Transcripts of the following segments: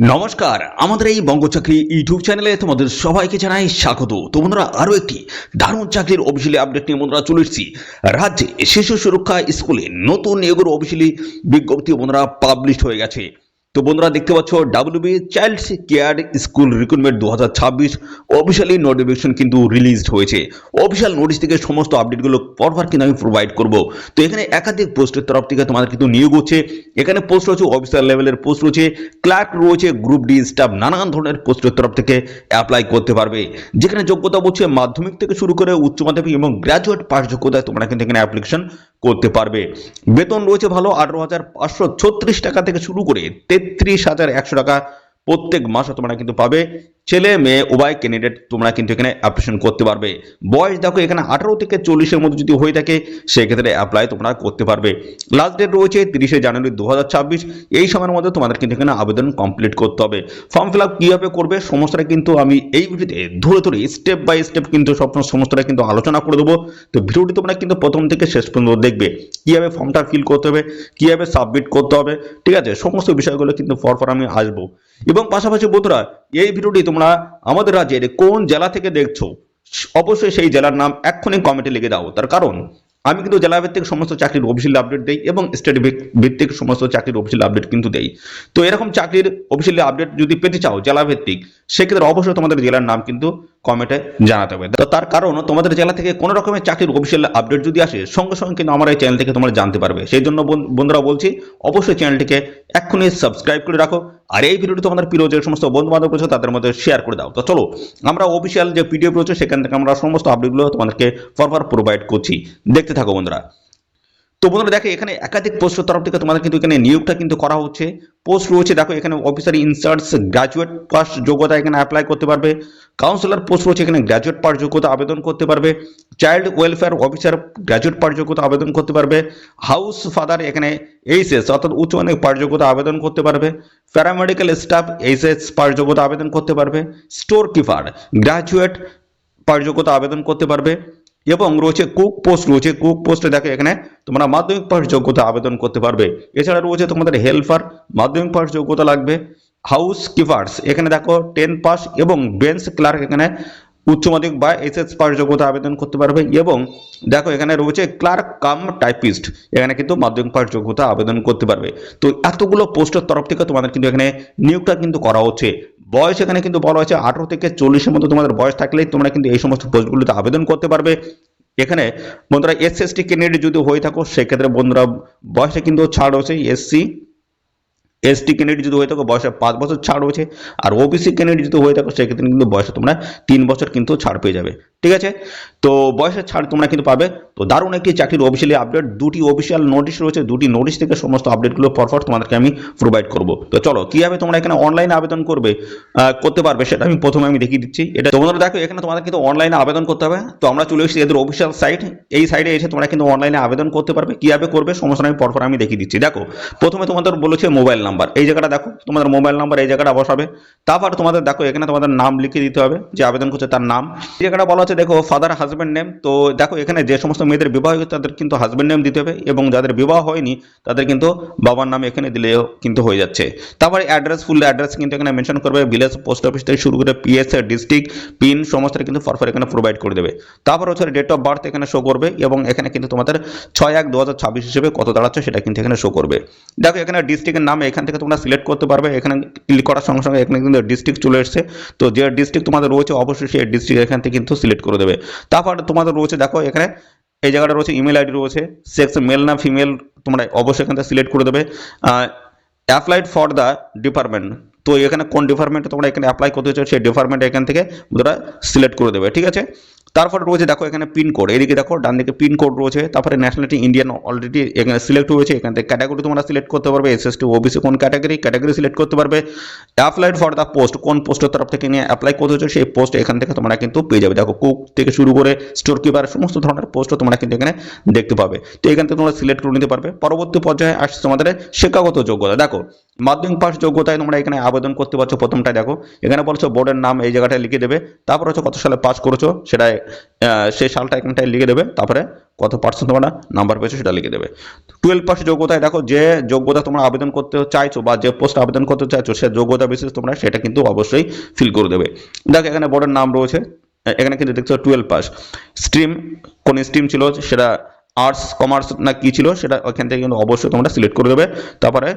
নমস্কার, আমাদের এই বঙ্গচাকরি ইউটিউব চ্যানেলে তোমাদের সবাইকে জানাই স্বাগত। তো বন্ধুরা, আরও একটি দারুণ চাকরির অফিসিয়ালি আপডেট নিয়ে বন্ধুরা চলে এসেছি। রাজ্যে শিশু সুরক্ষা স্কুলে নতুন নিয়োগের অফিসিয়ালি বিজ্ঞপ্তি বন্ধুরা পাবলিশ হয়ে গেছে। তো বন্ধুরা দেখতে পাচ্ছ, WB child care school recruitment 2026 officially notification কিন্তু রিলিজড হয়েছে। অফিসিয়াল নোটিশ থেকে সমস্ত আপডেটগুলো পরপর কিন্তু আমি প্রোভাইড করব। তো এখানে একাধিক পোস্টের তরফ থেকে তোমাদের কিন্তু নিয়োগ হচ্ছে। এখানে পোস্ট রয়েছে অফিসার লেভেলের পোস্ট রয়েছে, ক্লার্ক রয়েছে, গ্রুপ ডি স্টাফ, নানান ধরনের পোস্টের তরফ থেকে অ্যাপ্লাই করতে পারবে। যেখানে যোগ্যতা বলছে মাধ্যমিক থেকে শুরু করে উচ্চ মাধ্যমিক এবং গ্র্যাজুয়েট পাস যোগ্যতায় তোমরা কিন্তু এখানে অ্যাপ্লিকেশন করতে পারবে। বেতন রয়েছে ভালো, 18,536 টাকা থেকে শুরু করে 33,100 টাকা প্রত্যেক মাসে তোমরা কিন্তু পাবে। ছেলে মেয়ে উভয় ক্যান্ডিডেট তোমরা কিন্তু এখানে অ্যাপ্লিকেশন করতে পারবে। বয়স দেখো এখানে 18 থেকে 40-এর মধ্যে যদি হয়ে থাকে সেক্ষেত্রে অ্যাপ্লাই তোমরা করতে পারবে। লাস্ট ডেট রয়েছে 30শে জানুয়ারি 2026। এই সময়ের মধ্যে তোমাদের কিন্তু এখানে আবেদন কমপ্লিট করতে হবে। ফর্ম ফিল আপ কীভাবে করবে সমস্তটা কিন্তু আমি এই ভিডিওতে ধরে ধরে স্টেপ বাই স্টেপ কিন্তু সমস্তটা কিন্তু আলোচনা করে দেবো। তো ভিডিওটি তোমরা কিন্তু প্রথম থেকে শেষ পর্যন্ত দেখবে, কীভাবে ফর্মটা ফিল করতে হবে, কীভাবে সাবমিট করতে হবে, ঠিক আছে? সমস্ত বিষয়গুলো কিন্তু পরপর আমি আসবো। এবং পাশাপাশি বন্ধুরা, এই ভিডিওটি তোমরা আমাদের রাজ্যের কোন জেলা থেকে দেখছো অবশ্যই সেই জেলার নাম এক্ষুনি কমেন্টে লিখে দাও। তার কারণ আমি কিন্তু জেলা ভিত্তিক সমস্ত চাকরির অফিসিয়াল আপডেট দেই এবং স্টেট ভিত্তিক সমস্ত চাকরির অফিসিয়াল আপডেট কিন্তু দেই। তো এরকম চাকরির অফিসিয়াল আপডেট যদি পেতে চাও জেলা ভিত্তিক, সেক্ষেত্রে অবশ্যই তোমাদের জেলার নাম কিন্তু কমেন্টে জানাতে হবে। তো তার কারণ তোমাদের জেলা থেকে কোনো রকমের চাকরির অফিসিয়াল আপডেট যদি আসে সঙ্গে সঙ্গে কিন্তু আমার এই চ্যানেল থেকে তোমরা জানতে পারবে। সেই জন্য বন্ধুরা বলছি, অবশ্যই চ্যানেলটিকে এক্ষুনি সাবস্ক্রাইব করে রাখো। আর এই ভিডিওটি তোমাদের প্রিয় যে সমস্ত বন্ধু বান্ধব রয়েছে তাদের মধ্যে শেয়ার করে দাও। তো চলো আমরা অফিসিয়াল যে পিডিএফ রয়েছে সেখান থেকে আমরা সমস্ত আপডেটগুলো তোমাদেরকে পরপর প্রোভাইড করছি, দেখতে থাকো বন্ধুরা। তো বন্ধুরা দেখো, এখানে একাধিক পোস্টের তরফ থেকে তোমাদের কিন্তু এখানে নিয়োগটা কিন্তু করা হচ্ছে। পোস্ট রয়েছে দেখো এখানে অফিসার ইনচার্জ গ্র্যাজুয়েট পাস যোগ্যতা এখানে অ্যাপ্লাই করতে পারবে। কাউন্সিলর পোস্ট রয়েছে, এখানে গ্র্যাজুয়েট পাস যোগ্যতা আবেদন করতে পারবে। Child welfare officer graduate pass যোগ্যতা আবেদন করতে পারবে। হাউস ফাদার এখানে এইচএস অর্থাৎ উচ্চ মাধ্যমিক পাস যোগ্যতা আবেদন করতে পারবে। প্যারামেডিক্যাল স্টাফ এইচএস পাস যোগ্যতা আবেদন করতে পারবে। স্টোর কিপার গ্র্যাজুয়েট পাস যোগ্যতা আবেদন করতে পারবে। এবং রয়েছে কুক পোস্ট রয়েছে, কুক পোস্টে দেখো এখানে তোমরা মাধ্যমিক পাস যোগ্যতা আবেদন করতে পারবে। এছাড়া রয়েছে তোমাদের হেল্পার, মাধ্যমিক পাস যোগ্যতা লাগবে। হাউস কিপার্স এখানে দেখো 10 পাস এবং বেঞ্চ ক্লার্ক এখানে উচ্চ মাধ্যমিক বা এইচএস পাস যোগ্যতা আবেদন করতে পারবে। এবং দেখো এখানে রয়েছে ক্লার্ক কাম টাইপিস্ট, এখানে কিন্তু মাধ্যমিক পাস যোগ্যতা আবেদন করতে পারবে। তো এতগুলো পোস্টের তরফ থেকে তোমাদের কিন্তু এখানে নিয়োগটা কিন্তু করা হচ্ছে। বয়স এখানে কিন্তু বলা হয়েছে 18 থেকে 40-এর মধ্যে তোমাদের বয়স থাকলেই তোমরা কিন্তু এই সমস্ত পোস্টগুলোতে আবেদন করতে পারবে। এখানে বন্ধুরা এসসি ক্যান্ডিডেট যদি হয়ে থাকো সেক্ষেত্রে বন্ধুরা বয়সে কিন্তু ছাড় রয়েছে। এসটি ক্যান্ডিডেট যদি হয়ে থাকো বয়সে 5 বছর ছাড় রয়েছে। আর ওবিসি ক্যান্ডিডেট যদি হয়ে থাকো সেক্ষেত্রে কিন্তু বয়সে তোমরা 3 বছর কিন্তু ছাড় পেয়ে যাবে, ঠিক আছে? তো বয়সের ছাড় তোমরা কিন্তু পাবে। তো দারুণ একটি চাকরির অফিসিয়ালি আপডেট, দুটি অফিসিয়াল নোটিশ রয়েছে, দুটি নোটিশ থেকে সমস্ত আপডেটগুলো পরপর তোমাদেরকে আমি প্রোভাইড করব। তো চলো কীভাবে তোমরা এখানে অনলাইনে আবেদন করতে পারবে সেটা আমি প্রথমে দেখিয়ে দিচ্ছি। এটা তোমরা দেখো এখানে তোমাদের কিন্তু অনলাইনে আবেদন করতে হবে। তো আমরা চলে এসেছি এদের অফিসিয়াল সাইট, এই সাইটে এসে তোমরা কিন্তু অনলাইনে আবেদন করতে পারবে। কীভাবে করবে সমস্যা আমি পরপর দেখিয়ে দিচ্ছি। দেখো প্রথমে তোমাদের বলেছে মোবাইল নাম্বার, এই জায়গাটা দেখো তোমাদের মোবাইল নাম্বার এই জায়গাটা বসাবে। তারপর তোমাদের দেখো এখানে তোমাদের নাম লিখে দিতে হবে, যে আবেদন করছে তার নাম। এই জায়গাটা বলা হচ্ছে দেখো ফাদার হাজব্যান্ড নেম। তো দেখো এখানে যে সমস্ত মেয়েদের বিবাহ হয়েছে তাদের কিন্তু হাজব্যান্ড নেম দিতে হবে, এবং যাদের বিবাহ হয়নি তাদের কিন্তু বাবার নাম এখানে দিলেও কিন্তু হয়ে যাচ্ছে। তারপরে অ্যাড্রেস, ফুল অ্যাড্রেস কিন্তু এখানে মেনশন করবে। ভিলেজ, পোস্ট অফিস থেকে শুরু করে পিএস, ডিস্ট্রিক্ট, পিন সমস্তটা কিন্তু পরপর এখানে প্রোভাইড করে দেবে। তারপর হচ্ছে ডেট অফ বার্থ এখানে শো করবে, এবং এখানে কিন্তু তোমাদের 6/1/2026 হিসেবে কত দাঁড়াচ্ছে সেটা কিন্তু এখানে শো করবে। দেখো এখানে ডিস্ট্রিক্টের নাম এখান থেকে তোমরা সিলেক্ট করতে পারবে। এখানে ক্লিক করার সঙ্গে সঙ্গে এখানে কিন্তু ডিস্ট্রিক্ট চলে এসেছে। তো যে ডিস্ট্রিক্ট তোমাদের রয়েছে অবশ্যই সেই ডিস্ট্রিক্ট এখান থেকে কিন্তু সিলেক্ট করে দেবে। তারপর তোমাদের রয়েছে দেখো এখানে এই জায়গাটা রয়েছে ইমেল আইডি রয়েছে, সেক্স মেল না ফিমেল তোমরা অবশ্যই এখান থেকে সিলেক্ট করে দেবে। অ্যাপ্লাইড ফর দ্য ডিপার্টমেন্ট, তো এখানে কোন ডিপার্টমেন্টে তোমরা এখানে অ্যাপ্লাই করতে চাও সেই ডিপার্টমেন্ট এখান থেকে তোমরা সিলেক্ট করে দেবে, ঠিক আছে? তারপরে রয়েছে দেখো এখানে পিনকোড, এদিকে দেখো ডান দিকে পিনকোড রয়েছে। তারপরে ন্যাশনালিটি ইন্ডিয়ান অলরেডি এখানে সিলেক্ট হয়েছে। এখান থেকে ক্যাটাগরি তোমরা সিলেক্ট করতে পারবে, এসএসটি ওবিসি কোন ক্যাটাগরি সিলেক্ট করতে পারবে। অ্যাপ্লাইড ফর দ্য পোস্ট, কোন পোস্টের তরফ থেকে নিয়ে অ্যাপ্লাই করতে হচ্ছে সেই পোস্ট এখান থেকে তোমরা কিন্তু পেয়ে যাবে। দেখো কুক থেকে শুরু করে স্টোর কিপার সমস্ত ধরনের পোস্টও তোমরা কিন্তু এখানে দেখতে পাবে। তো এখান থেকে তোমরা সিলেক্ট করে নিতে পারবে। পরবর্তী পর্যায়ে আসছে তোমাদের শিক্ষাগত যোগ্যতা। দেখো মাধ্যমিক পাস যোগ্যতায় তোমরা এখানে আবেদন করতে পারছো প্রথমটাই দেখো এখানে বলছো বোর্ডের নাম এই জায়গাটায় লিখে দেবে, তারপর হচ্ছে কত সালে পাস করেছো সেটা সেই সালটা এখানটায় লিখে দেবে, তারপরে কত পার্সেন্ট তোমরা নাম্বার পেয়েছো সেটা লিখে দেবে। 12 পাস যোগ্যতায় দেখো যে যোগ্যতা তোমরা আবেদন করতে চাইছো বা যে পোস্ট আবেদন করতে চাইছো সে যোগ্যতা বিশেষ তোমরা সেটা কিন্তু অবশ্যই ফিল করে দেবে। দেখো এখানে বোর্ডের নাম রয়েছে, এখানে কিন্তু দেখছো 12 পাস, স্ট্রিম কোন স্ট্রিম ছিল সেটা আর্টস কমার্স না কি ছিল সেটা ওখান থেকে কিন্তু অবশ্যই তোমরা সিলেক্ট করে দেবে, তারপরে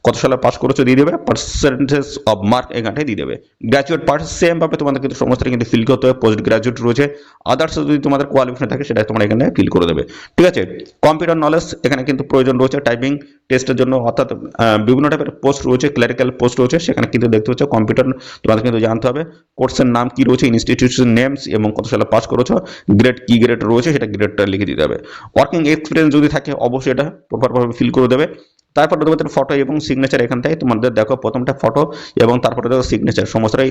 কত সালে পাস করেছো দিয়ে দেবে, পার্সেন্টেজ অফ মার্ক এখানটায় দিয়ে দেবে। গ্র্যাজুয়েট পাস সেম ভাবে তোমাদের কিন্তু সমস্তটা কিন্তু ফিল করতে হবে, পোস্ট গ্র্যাজুয়েট রয়েছে, আদার্স যদি তোমাদের কোয়ালিফিকেশন থাকে সেটা তোমরা এখানে ফিল করে দেবে, ঠিক আছে। কম্পিউটার নলেজ এখানে কিন্তু প্রয়োজন রয়েছে টাইপিং টেস্টের জন্য, অর্থাৎ বিভিন্ন টাইপের পোস্ট রয়েছে, ক্লারিক্যাল পোস্ট রয়েছে, সেখানে কিন্তু দেখতে হচ্ছে কম্পিউটার তোমাদের কিন্তু জানতে হবে, কোর্সের নাম কি রয়েছে, ইনস্টিটিউশন নেমস এবং কত সালে পাস করেছো, গ্রেড কি গ্রেড রয়েছে সেটা গ্রেডটা লিখে দিতে হবে। ওয়ার্কিং এক্সপিরিয়েন্স যদি থাকে অবশ্যই এটা প্রপারভাবে ফিল করে দেবে। তারপরে তোমাদের ফটো এবং সিগনেচার এখান থেকে তোমাদের দেখো প্রথমটা ফটো এবং তারপরে দেখো সিগনেচার সমস্তটাই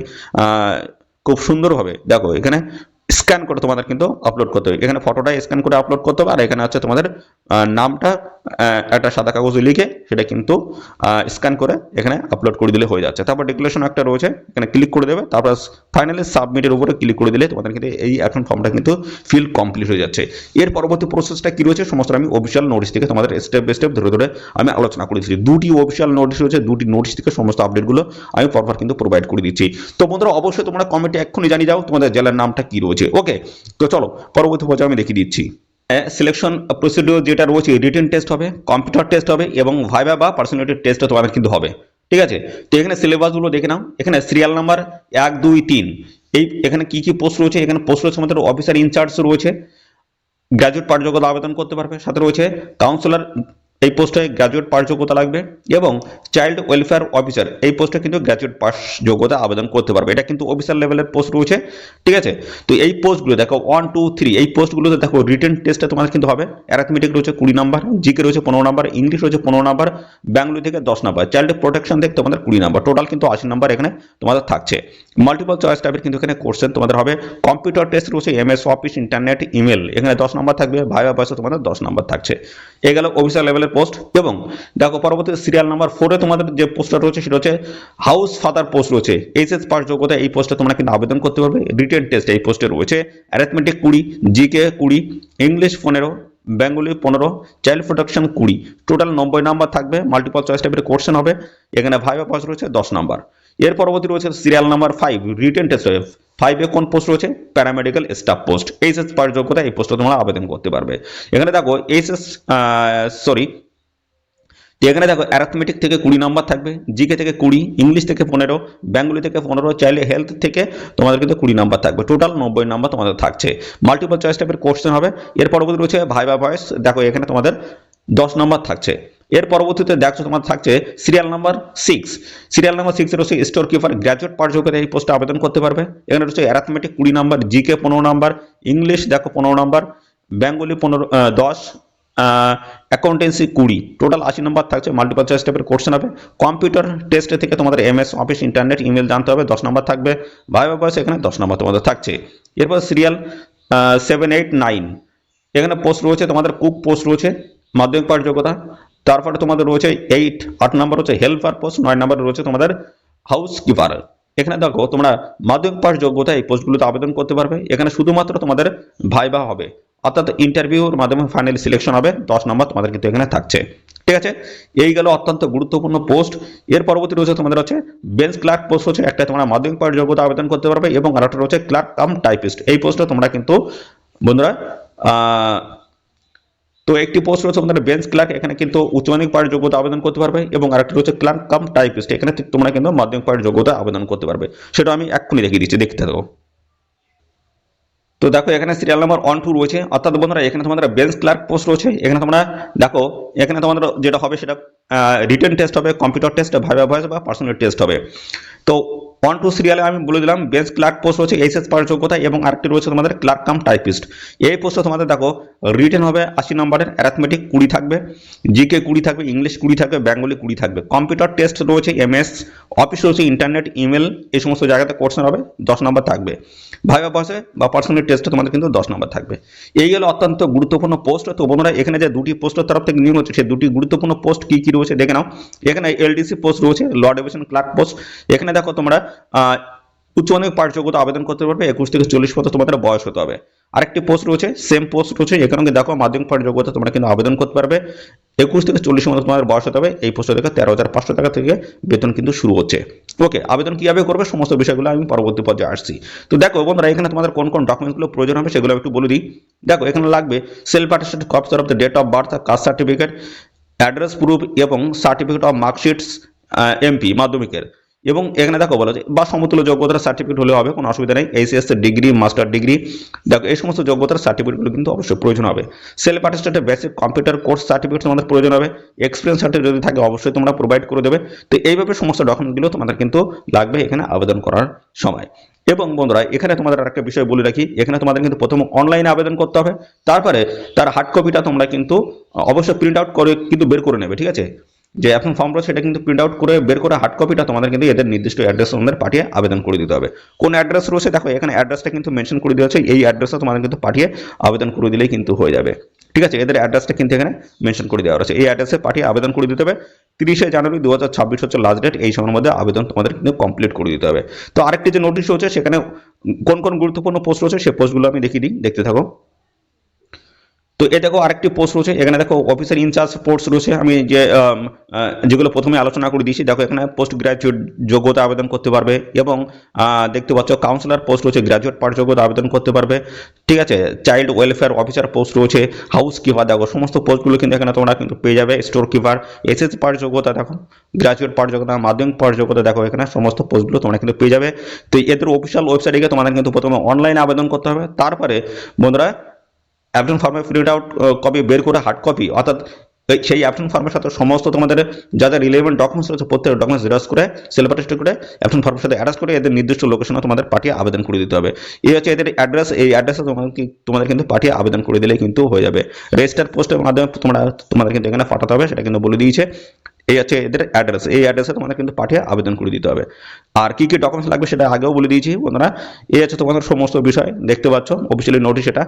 খুব সুন্দরভাবে দেখো এখানে স্ক্যান করে তোমাদের কিন্তু আপলোড করতে হবে, এখানে ফটোটা স্ক্যান করে আপলোড করতে হবে, আর এখানে হচ্ছে তোমাদের নামটা একটা সাদা কাগজে লিখে সেটা কিন্তু স্ক্যান করে এখানে আপলোড করে দিলে হয়ে যাচ্ছে। তারপর ডিক্লারেশন একটা রয়েছে এখানে ক্লিক করে দেবে, তারপর ফাইনালি সাবমিটের উপরে ক্লিক করে দিলে তোমাদের কিন্তু এই এখন ফর্মটা কিন্তু ফিল কমপ্লিট হয়ে যাচ্ছে। এর পরবর্তী প্রসেসটা কি রয়েছে সমস্ত আমি অফিসিয়াল নোটিশ থেকে তোমাদের স্টেপ বাই স্টেপ ধরে ধরে আমি আলোচনা করে দিচ্ছি। দুটি অফিসিয়াল নোটিশ রয়েছে, দুটি নোটিশ থেকে সমস্ত আপডেটগুলো আমি পরপর কিন্তু প্রোভাইড করে দিচ্ছি। তো বন্ধুরা অবশ্যই তোমরা কমেন্টে এক্ষুনি জানিয়ে যাও তোমাদের জেলার নামটা কি রয়েছে। ওকে, তো চলো পরবর্তী পর্যায়ে আমি দেখিয়ে দিচ্ছি। সিলেকশন প্রসিডিওর যেটা রয়েছে রিটেন টেস্ট হবে, কম্পিউটার টেস্ট হবে এবং ভাইভা বা পার্সোনালিটি টেস্টও তোমাদের কিন্তু হবে, ঠিক আছে। তো এখানে সিলেবাসগুলো দেখে নাও, এখানে সিরিয়াল নাম্বার 1 2 3 এই এখানে কি কি পোস্ট রয়েছে, এখানে পোস্ট রয়েছে আমাদের অফিসার ইনচার্জ রয়েছে, গ্র্যাজুয়েট পাস যোগ্যতা আবেদন করতে পারবে, সাথে রয়েছে কাউন্সিলর এই পোস্টে গ্র্যাজুয়েট পাস যোগ্যতা লাগবে, এবং চাইল্ড ওয়েলফেয়ার অফিসার এই পোস্টে কিন্তু গ্র্যাজুয়েট পাস যোগ্যতা আবেদন করতে পারবে, এটা কিন্তু অফিসার লেভেলের পোস্ট রয়েছে, ঠিক আছে। তো এই পোস্টগুলো দেখো 1 2 3 এই পোস্টগুলোতে দেখো রিটেন টেস্টে তোমাদের কিন্তু হবে, অ্যারিথমেটিক রয়েছে 20 নাম্বার, জিকে রয়েছে 15 নাম্বার, ইংলিশ রয়েছে 15 নাম্বার, ব্যাঙ্গলি থেকে 10 নাম্বার, চাইল্ড প্রোটেকশন থেকে তোমাদের 20 নাম্বার, টোটাল কিন্তু 80 নাম্বার এখানে তোমাদের থাকছে। মাল্টিপল চয়েস টাইপের কিন্তু এখানে কোশ্চেন তোমাদের হবে। কম্পিউটার টেস্ট রয়েছে এমএস অফিস ইন্টারনেট ইমেল, এখানে 10 নাম্বার থাকবে, ভাইভা ভয়েসে তোমাদের 10 নাম্বার থাকছে। এ গেল অফিসার লেভেলের পোস্ট। এবং দেখো পরবর্তী সিরিয়াল নাম্বার 4 এ তোমাদের যে পোস্টটা রয়েছে সেটা হচ্ছে হাউস ফাদার পোস্ট রয়েছে, এইচএস পাস যোগ্যতা এই পোস্টে তোমরা কিন্তু আবেদন করতে পারবে, রিটেন টেস্ট এই পোস্টে রয়েছে, arithmetic 20, GK 20, English 15, Bengali 15, child protection 20, total 90 number থাকবে। মাল্টিপল চয়েস টাইপের কোশ্চেন হবে, এখানে ভাইভা পাস রয়েছে 10 নাম্বার। এর পরবর্তী রয়েছে সিরিয়াল নাম্বার 5 রিটেন টেস্ট হবে, 5 এ কোন পোস্ট রয়েছে, paramedical staff post, HS pass যোগ্যতা এই পোস্টে তোমরা আবেদন করতে পারবে। এখানে দেখো এখানে দেখো অ্যারিথমেটিক থেকে 20 নাম্বার থাকবে, জিকে থেকে 20, ইংলিশ থেকে 15, বেঙ্গলি থেকে 15, চাইল্ড হেলথ থেকে তোমাদের কিন্তু 20 নাম্বার থাকবে, টোটাল 90 নাম্বার তোমাদের থাকছে। মাল্টিপল চয়েস টাইপের কোশ্চেন হবে। এর পরবর্তী রয়েছে ভাইভা ভয়েস, দেখো এখানে তোমাদের 10 নাম্বার থাকছে। এর পরবর্তীতে দেখছো তোমার থাকছে সিরিয়াল নাম্বার 6, সিরিয়াল নাম্বার 6 এর হচ্ছে স্টোর কিপার, গ্র্যাজুয়েট পাস যোগ্যতা এই পোস্টে আবেদন করতে পারবে। এখানে রয়েছে arithmetic 20 number, GK 15 number, English দেখো 15 number, Bengali 10, accountancy 20, total 80 number থাকছে। মাল্টিপল চয়েস টাইপের কোশ্চেন হবে। কম্পিউটার টেস্টে থেকে তোমাদের এমএস অফিস ইন্টারনেট ইমেল জানতে হবে, 10 নাম্বার থাকবে। ভাইভা ভয়েস এখানে 10 নাম্বার তোমাদের থাকছে। এরপর সিরিয়াল 7 8 9 এখানে পোস্ট রয়েছে তোমাদের কুক পোস্ট রয়েছে, মাধ্যমিক পাস যোগ্যতা। তারপরে তোমাদের রয়েছে 8 নাম্বার হচ্ছে হেল্পার পোস্ট, 9 নাম্বার রয়েছে তোমাদের হাউস কিপার। এখানে দেখো তোমরা মাধ্যমিক পাস যোগ্যতা এই পোস্টগুলোতে আবেদন করতে পারবে, এখানে শুধুমাত্র তোমাদের ভাইভা হবে, অর্থাৎ ইন্টারভিউর মাধ্যমে ফাইনাল সিলেকশন হবে, 10 নম্বর তোমাদের কিন্তু এখানে থাকছে, ঠিক আছে। এই গেল অত্যন্ত গুরুত্বপূর্ণ পোস্ট। এর পরবর্তী রয়েছে তোমাদের হচ্ছে বেঞ্চ ক্লার্ক পোস্ট হচ্ছে, একটা তোমরা মাধ্যমিক পাস যোগ্যতা আবেদন করতে পারবে, এবং আরেকটা রয়েছে ক্লার্ক কাম টাইপিস্ট এই পোস্টে তোমরা কিন্তু বন্ধুরা তো একটি পোস্ট রয়েছে তোমাদের বেঞ্চ ক্লার্ক, এখানে কিন্তু উচ্চ মাধ্যমিক পাস যোগ্যতা আবেদন করতে পারবে, এবং আরেকটা রয়েছে ক্লার্ক কাম টাইপিস্ট, এখানে তোমরা কিন্তু মাধ্যমিক পাস যোগ্যতা আবেদন করতে পারবে। সেটা আমি এক্ষুনি দেখিয়ে দিচ্ছি, দেখতে থাকো। তো দেখো এখানে সিরিয়াল নাম্বার 1 2 রয়েছে, অর্থাৎ বন্ধুরা এখানে তোমাদের বেঞ্চ ক্লার্ক পোস্ট রয়েছে, এখানে তোমরা দেখো এখানে তোমাদের যেটা হবে সেটা রিটেন টেস্ট হবে, কম্পিউটার টেস্ট, ভাইভা ভয়েস বা পার্সোনাল টেস্ট হবে। তো 1-2 সিরিয়ালে আমি বলে দিলাম বেঞ্চ ক্লার্ক পোস্ট রয়েছে এইচএস পাস যোগ্যতা, এবং আরেকটি রয়েছে তোমাদের ক্লার্ক কাম টাইপিস্ট। এই পোস্টে তোমাদের দেখো রিটেন হবে 80 নম্বরের, অ্যারিথমেটিক 20 থাকবে, জিকে 20 থাকবে, ইংলিশ 20 থাকবে, বেঙ্গলি 20 থাকবে। কম্পিউটার টেস্ট রয়েছে এমএস অফিস রয়েছে, ইন্টারনেট, ইমেল, এই সমস্ত জায়গাতে কোশ্চেন হবে, 10 নম্বর থাকবে। ভাইভা বসে বা পার্সোনাল টেস্টে তোমাদের কিন্তু 10 নম্বর থাকবে। এই হলো অত্যন্ত গুরুত্বপূর্ণ পোস্ট। তো বন্ধুরা এখানে যে দুটি পোস্টের তরফ থেকে নিয়োগ হচ্ছে, সেই দুটি গুরুত্বপূর্ণ পোস্ট কি কি রয়েছে দেখে নাও। এখানে এলডিসি পোস্ট রয়েছে, ল ডিভিশন ক্লার্ক পোস্ট। এখানে দেখো তোমরা উচ্চ মাধ্যমিক পাস যোগ্যতা আবেদন করতে পারবে, 21 থেকে 40 বছর তোমাদের বয়স হতে হবে। আরেকটি পোস্ট রয়েছে, সেম পোস্ট রয়েছে, এখানে দেখো মাধ্যমিক পাস যোগ্যতা তোমরা কিন্তু আবেদন করতে পারবে, 21 থেকে 40 মধ্যে তোমাদের বয়স হতে হবে। এই পোস্টে দেখো 13,500 টাকা থেকে বেতন কিন্তু শুরু হচ্ছে। ওকে, আবেদন কিভাবে করবে সমস্ত বিষয়গুলো আমি পরবর্তী পর্যায়ে আসছি। তো দেখো বন্ধুরা এখানে তোমাদের কোন কোন ডকুমেন্টসগুলো প্রয়োজন হবে সেগুলো একটু বলে দিই। দেখো এখানে লাগবে self attested copy of the date of birth, caste certificate, address proof এবং সার্টিফিকেট অফ মার্কশিটস এমপি মাধ্যমিকের। এবং এখানে দেখো বলা যায় বা সমতুল্য যোগ্যতার সার্টিফিকেট হলে হবে, কোনো অসুবিধা নেই। এইচএস ডিগ্রি, মাস্টার ডিগ্রি, দেখো এই সমস্ত যোগ্যতার সার্টিফিকেটগুলো কিন্তু অবশ্যই প্রয়োজন হবে। Self attested basic computer course certificate তোমাদের প্রয়োজন হবে। এক্সপিরিয়েন্স সার্টিফিকেট যদি থাকে অবশ্যই তোমরা প্রোভাইড করে দেবে। তো এইভাবে সমস্ত ডকুমেন্টগুলো তোমাদের কিন্তু লাগবে এখানে আবেদন করার সময়। এবং বন্ধুরা এখানে তোমাদের আরেকটা বিষয় বলে রাখি, এখানে তোমাদের কিন্তু প্রথমে অনলাইনে আবেদন করতে হবে, তারপরে তার হার্ড কপিটা তোমরা কিন্তু অবশ্যই প্রিন্ট আউট করে কিন্তু বের করে নেবে, ঠিক আছে। যে এখন ফর্ম রয়েছে সেটা কিন্তু প্রিন্ট আউট করে বের করে হার্ড কপিটা তোমাদের কিন্তু এদের নির্দিষ্ট অ্যাড্রেস তোমাদের পাঠিয়ে আবেদন করে দিতে হবে। কোন অ্যাড্রেস রয়েছে দেখো এখানে অ্যাড্রেসটা কিন্তু মেনশন করে দেওয়া হচ্ছে, এই অ্যাড্রেসটা তোমাদের কিন্তু পাঠিয়ে আবেদন করে দিলেই কিন্তু হয়ে যাবে, ঠিক আছে। এদের অ্যাড্রেসটা কিন্তু এখানে মেনশন করে দেওয়া রয়েছে, এই অ্যাড্রেসে পাঠিয়ে আবেদন করে দিতে হবে। 30শে জানুয়ারি 2026 হচ্ছে লাস্ট ডেট, এই সময়ের মধ্যে আবেদন তোমাদের কিন্তু কমপ্লিট করে দিতে হবে। তো আরেকটি যে নোটিশ রয়েছে সেখানে কোন কোন গুরুত্বপূর্ণ পোস্ট রয়েছে সেই পোস্টগুলো আমি দেখিয়ে দিই, দেখতে থাকো। তো এ দেখো আরেকটি পোস্ট রয়েছে, এখানে দেখো অফিসার ইনচার্জ পোস্ট রয়েছে, আমি যেগুলো প্রথমে আলোচনা করে দিয়েছি। দেখো এখানে পোস্ট গ্রাজুয়েট যোগ্যতা আবেদন করতে পারবে, এবং দেখতে পাচ্ছ কাউন্সিলর পোস্ট রয়েছে, গ্রাজুয়েট পাস যোগ্যতা আবেদন করতে পারবে, ঠিক আছে। চাইল্ড ওয়েলফেয়ার অফিসার পোস্ট রয়েছে, হাউস কিপার, দেখো সমস্ত পোস্টগুলো কিন্তু এখানে তোমরা কিন্তু পেয়ে যাবে। স্টোর কিপার, এসএস পাস যোগ্যতা দেখো, গ্রাজুয়েট পাস যোগ্যতা, মাধ্যমিক পাস যোগ্যতা, দেখো এখানে সমস্ত পোস্টগুলো তোমরা কিন্তু পেয়ে যাবে। তো এদের অফিসিয়াল ওয়েবসাইটে গিয়ে তোমাদের কিন্তু প্রথমে অনলাইনে আবেদন করতে হবে, তারপরে বন্ধুরা অ্যাপ্লিকেশন ফর্মে প্রিন্ট আউট কপি বের করে হার্ড কপি, অর্থাৎ সেই অ্যাপ্লিকেশন ফর্মের সাথে সমস্ত তোমাদের যা যা রিলেভেন্ট ডকুমেন্টস রয়েছে প্রত্যেক ডকুমেন্টস জেরক্স করে সেলফ অ্যাটেস্টেড করে অ্যাপ্লিকেশন ফর্মের সাথে অ্যাটাচ করে এদের নির্দিষ্ট লোকেশনে তোমাদের পাঠিয়ে আবেদন করে দিতে হবে। এই হচ্ছে এদের অ্যাড্রেস, এই অ্যাড্রেসে তোমাদের কিন্তু পাঠিয়ে আবেদন করে দিলেই কিন্তু হয়ে যাবে। রেজিস্টার পোস্টের মাধ্যমে তোমাদের কিন্তু এখানে পাঠাতে হবে, সেটা কিন্তু বলে দিয়েছে। এই হচ্ছে এদের অ্যাড্রেস, এই অ্যাড্রেসে তোমাদের কিন্তু পাঠিয়ে আবেদন করে দিতে হবে। আর কি কি ডকুমেন্টস লাগবে সেটা আগেও বলে দিয়েছি বন্ধুরা। এই হচ্ছে তোমাদের সমস্ত বিষয়, দেখতে পাচ্ছ অফিসিয়ালি নোটিশ এটা।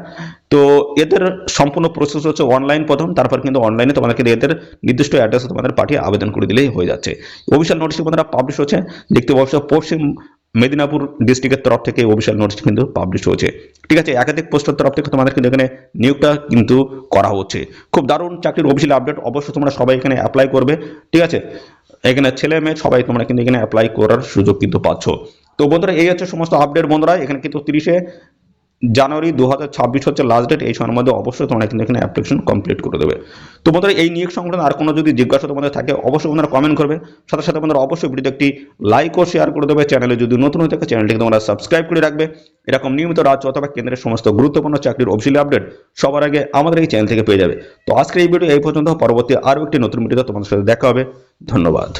তো এদের সম্পূর্ণ প্রসেস হচ্ছে অনলাইন প্রথম, তারপর কিন্তু অনলাইনে তোমাদের কিন্তু এদের নির্দিষ্ট অ্যাড্রেসে তোমাদের পাঠিয়ে আবেদন করে দিলেই হয়ে যাচ্ছে। অফিসিয়াল নোটিশ তোমাদের পাবলিশ হচ্ছে, দেখতে পাচ্ছ পশ্চিম মেদিনীপুর ডিস্ট্রিক্টের তরফ থেকে অফিসিয়াল নোটিশ কিন্তু পাবলিশ হয়েছে, ঠিক আছে। একাধিক পোস্টের তরফ থেকে তোমাদের কিন্তু এখানে নিয়োগটা কিন্তু করা হচ্ছে। খুব দারুণ চাকরির অফিসিয়াল আপডেট, অবশ্যই তোমরা সবাই এখানে অ্যাপ্লাই করবে, ঠিক আছে। এখানে ছেলে মেয়ে সবাই তোমরা কিন্তু এখানে অ্যাপ্লাই করার সুযোগ কিন্তু পাচ্ছ। তো বন্ধুরা এই হচ্ছে সমস্ত আপডেট বন্ধুরা। এখানে কিন্তু 30শে জানুয়ারি 2026 হচ্ছে লাস্ট ডেট, এই সময়ের মধ্যে অবশ্যই তোমরা কিন্তু এখানে অ্যাপ্লিকেশন কমপ্লিট করে দেবে। তো বন্ধুরা এই নিয়োগ সংক্রান্ত আর কোনো যদি জিজ্ঞাসা তোমাদের থাকে অবশ্যই বন্ধুরা কমেন্ট করবে, সাথে সাথে বন্ধুরা অবশ্যই ভিডিওতে একটি লাইক ও শেয়ার করে দেবে। চ্যানেলে যদি নতুন হয়ে থাকে চ্যানেলটিকে তোমরা সাবস্ক্রাইব করে রাখবে। এরকম নিয়মিত রাজ্য অথবা কেন্দ্রের সমস্ত গুরুত্বপূর্ণ চাকরির অফিসিয়াল আপডেট সবার আগে আমাদের এই চ্যানেল থেকে পেয়ে যাবে। তো আজকের এই ভিডিও এই পর্যন্ত, পরবর্তী আরও একটি নতুন ভিডিওতে তোমাদের সাথে দেখা হবে। ধন্যবাদ।